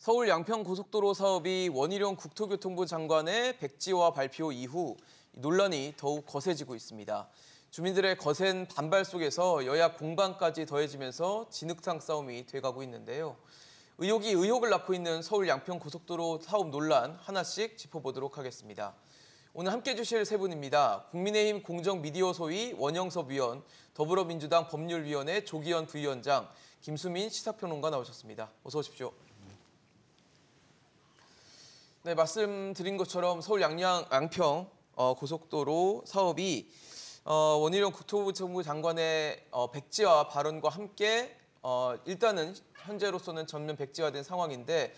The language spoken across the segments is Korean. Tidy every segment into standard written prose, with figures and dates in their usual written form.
서울 양평고속도로 사업이 원희룡 국토교통부 장관의 백지화 발표 이후 논란이 더욱 거세지고 있습니다. 주민들의 거센 반발 속에서 여야 공방까지 더해지면서 진흙탕 싸움이 돼가고 있는데요. 의혹이 의혹을 낳고 있는 서울 양평고속도로 사업 논란 하나씩 짚어보도록 하겠습니다. 오늘 함께해 주실 세 분입니다. 국민의힘 공정미디어 소위 원영섭 위원, 더불어민주당 법률위원회 조기현 부위원장, 김수민 시사평론가 나오셨습니다. 어서 오십시오. 네, 말씀드린 것처럼 서울 양평 고속도로 사업이 원희룡 국토부 장관의 백지화 발언과 함께 일단은 현재로서는 전면 백지화된 상황인데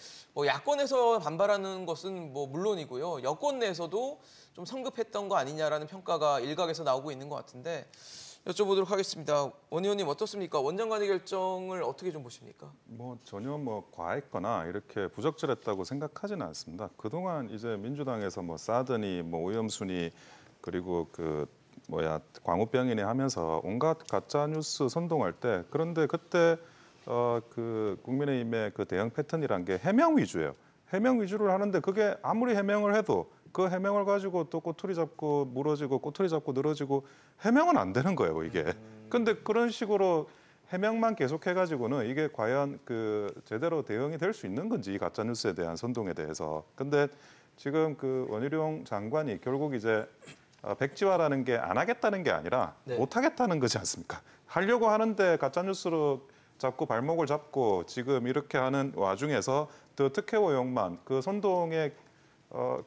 야권에서 반발하는 것은 물론이고요. 여권 내에서도 좀 성급했던 거 아니냐라는 평가가 일각에서 나오고 있는 것 같은데 여쭤보도록 하겠습니다. 원 의원님 어떻습니까? 원장관의 결정을 어떻게 좀 보십니까? 전혀 과했거나 이렇게 부적절했다고 생각하지는 않습니다. 그동안 이제 민주당에서 싸더니 오염수니 그리고 광우병이니 하면서 온갖 가짜 뉴스 선동할 때 그런데 그때 국민의힘의 대응 패턴이란 게 해명 위주예요. 해명 위주를 하는데 그게 아무리 해명을 해도 그 해명을 가지고 또 꼬투리 잡고 무너지고 꼬투리 잡고 늘어지고 해명은 안 되는 거예요, 이게. 근데 그런 식으로 해명만 계속해가지고는 이게 과연 제대로 대응이 될 수 있는 건지 이 가짜 뉴스에 대한 선동에 대해서. 근데 지금 원희룡 장관이 결국 이제 백지화라는 게 안 하겠다는 게 아니라 못 하겠다는 거지 않습니까? 하려고 하는데 가짜 뉴스로 자꾸 발목을 잡고 지금 이렇게 하는 와중에서 더 특혜 오용만 선동에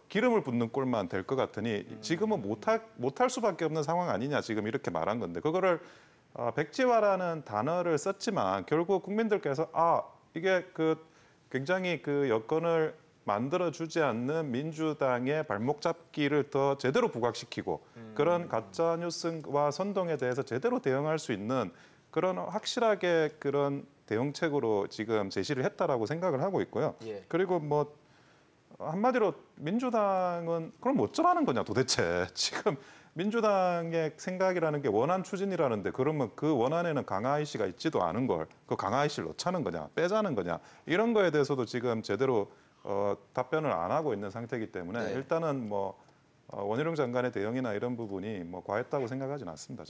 기름을 붓는 꼴만 될 것 같으니 지금은 못할 수밖에 없는 상황 아니냐 지금 이렇게 말한 건데 그거를 백지화라는 단어를 썼지만 결국 국민들께서 이게 굉장히 여건을 만들어주지 않는 민주당의 발목 잡기를 더 제대로 부각시키고 그런 가짜 뉴스와 선동에 대해서 제대로 대응할 수 있는 그런 확실하게 그런 대응책으로 지금 제시를 했다라고 생각을 하고 있고요. 예. 그리고 한마디로 민주당은 그럼 어쩌라는 거냐 도대체. 지금 민주당의 생각이라는 게 원안 추진이라는데 그러면 그 원안에는 강하이 씨가 있지도 않은 걸 그 강하이 씨를 넣자는 거냐 빼자는 거냐 이런 거에 대해서도 지금 제대로 답변을 안 하고 있는 상태이기 때문에 일단은 원희룡 장관의 대응이나 이런 부분이 과했다고 생각하지는 않습니다.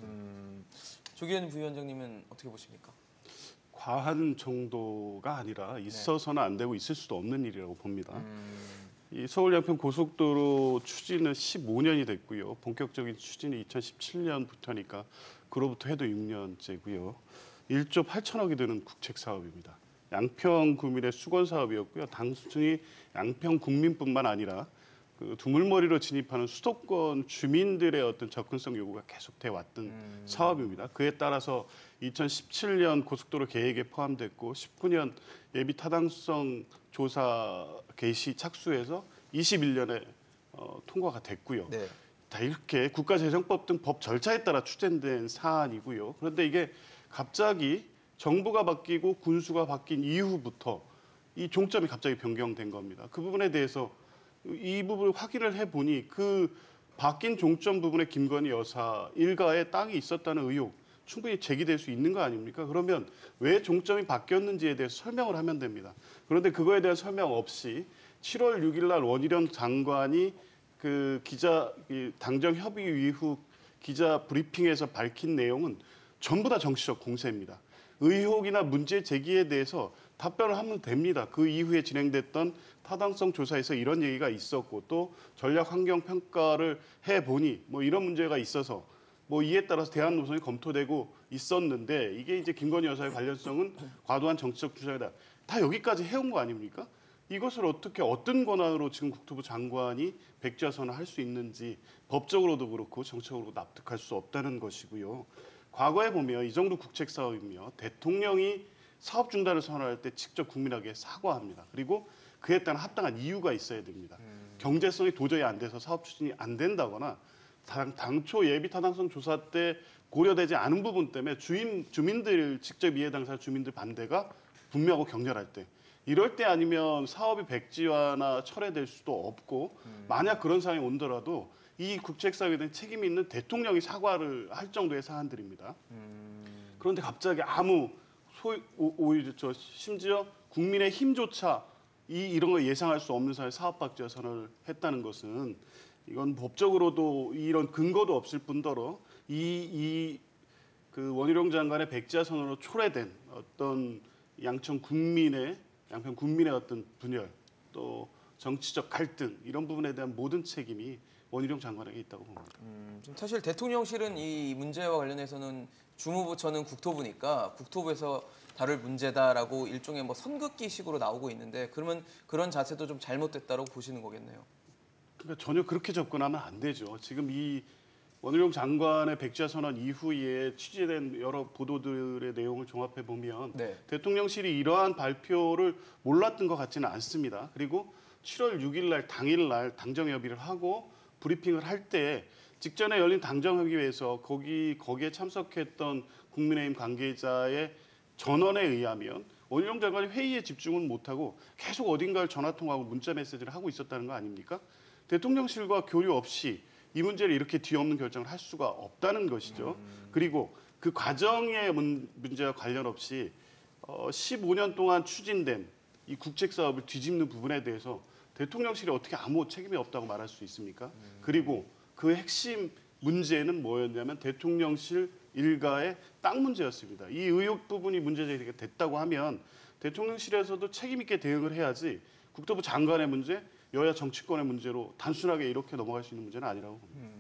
조기현 부위원장님은 어떻게 보십니까? 과한 정도가 아니라 있어서는 안 되고 있을 수도 없는 일이라고 봅니다. 이 서울 양평 고속도로 추진은 15년이 됐고요. 본격적인 추진이 2017년부터니까 그로부터 해도 6년째고요. 1조 8천억이 드는 국책 사업입니다. 양평 구민의 수건 사업이었고요. 단순히 양평 국민뿐만 아니라 두물머리로 진입하는 수도권 주민들의 어떤 접근성 요구가 계속돼 왔던 사업입니다. 그에 따라서 2017년 고속도로 계획에 포함됐고 19년 예비 타당성 조사 개시 착수해서 21년에 통과가 됐고요. 네. 다 이렇게 국가재정법 등 법 절차에 따라 추진된 사안이고요. 그런데 이게 갑자기 정부가 바뀌고 군수가 바뀐 이후부터 이 종점이 갑자기 변경된 겁니다. 그 부분에 대해서 이 부분을 확인을 해보니 바뀐 종점 부분에 김건희 여사 일가의 땅이 있었다는 의혹 충분히 제기될 수 있는 거 아닙니까? 그러면 왜 종점이 바뀌었는지에 대해서 설명을 하면 됩니다. 그런데 그거에 대한 설명 없이 7월 6일 날 원희룡 장관이 당정협의 이후 기자 브리핑에서 밝힌 내용은 전부 다 정치적 공세입니다. 의혹이나 문제 제기에 대해서 답변을 하면 됩니다. 그 이후에 진행됐던 타당성 조사에서 이런 얘기가 있었고 또 전략 환경 평가를 해보니 이런 문제가 있어서 이에 따라서 대안 노선이 검토되고 있었는데 이게 이제 김건희 여사의 관련성은 과도한 정치적 주장이다. 다 여기까지 해온 거 아닙니까? 이것을 어떻게 어떤 권한으로 지금 국토부 장관이 백지화 선언을 할 수 있는지 법적으로도 그렇고 정책으로도 납득할 수 없다는 것이고요. 과거에 보면 이 정도 국책 사업이며 대통령이 사업 중단을 선언할 때 직접 국민에게 사과합니다. 그리고 그에 따른 합당한 이유가 있어야 됩니다. 경제성이 도저히 안 돼서 사업 추진이 안 된다거나 당초 예비 타당성 조사 때 고려되지 않은 부분 때문에 주민들 직접 이해 당사자 주민들 반대가 분명하고 격렬할 때 이럴 때 아니면 사업이 백지화나 철회될 수도 없고 만약 그런 상황이 온더라도 이 국책 사업에 대한 책임이 있는 대통령이 사과를 할 정도의 사안들입니다. 그런데 갑자기 오히려 심지어 국민의 힘조차 이런 거 예상할 수 없는 사회 사업박지화 선언을 했다는 것은 이건 법적으로도 이런 근거도 없을 뿐더러 그 원희룡 장관의 백지화 선언으로 초래된 어떤 양평 국민의 어떤 분열 또 정치적 갈등 이런 부분에 대한 모든 책임이 원희룡 장관에게 있다고 봅니다. 사실 대통령실은 이 문제와 관련해서는 주무부처는 국토부니까 국토부에서 다룰 문제다라고 일종의 뭐 선긋기식으로 나오고 있는데 그러면 그런 자세도 좀 잘못됐다고 보시는 거겠네요. 그러니까 전혀 그렇게 접근하면 안 되죠. 지금 이 원희룡 장관의 백지화 선언 이후에 취재된 여러 보도들의 내용을 종합해 보면 네. 대통령실이 이러한 발표를 몰랐던 것 같지는 않습니다. 그리고 7월 6일 날 당일날 당정협의를 하고 브리핑을 할 때 직전에 열린 당정협의회에서 거기에 참석했던 국민의힘 관계자의 전원에 의하면 원희룡 장관이 회의에 집중은 못하고 계속 어딘가를 전화통화하고 문자 메시지를 하고 있었다는 거 아닙니까? 대통령실과 교류 없이 이 문제를 이렇게 뒤엎는 결정을 할 수가 없다는 것이죠. 그리고 그 과정의 문제와 관련 없이 15년 동안 추진된 이 국책 사업을 뒤집는 부분에 대해서 대통령실이 어떻게 아무 책임이 없다고 말할 수 있습니까? 그리고 그 핵심 문제는 뭐였냐면 대통령실 일가의 땅 문제였습니다. 이 의혹 부분이 문제 제기가 됐다고 하면 대통령실에서도 책임 있게 대응을 해야지 국토부 장관의 문제, 여야 정치권의 문제로 단순하게 이렇게 넘어갈 수 있는 문제는 아니라고 봅니다.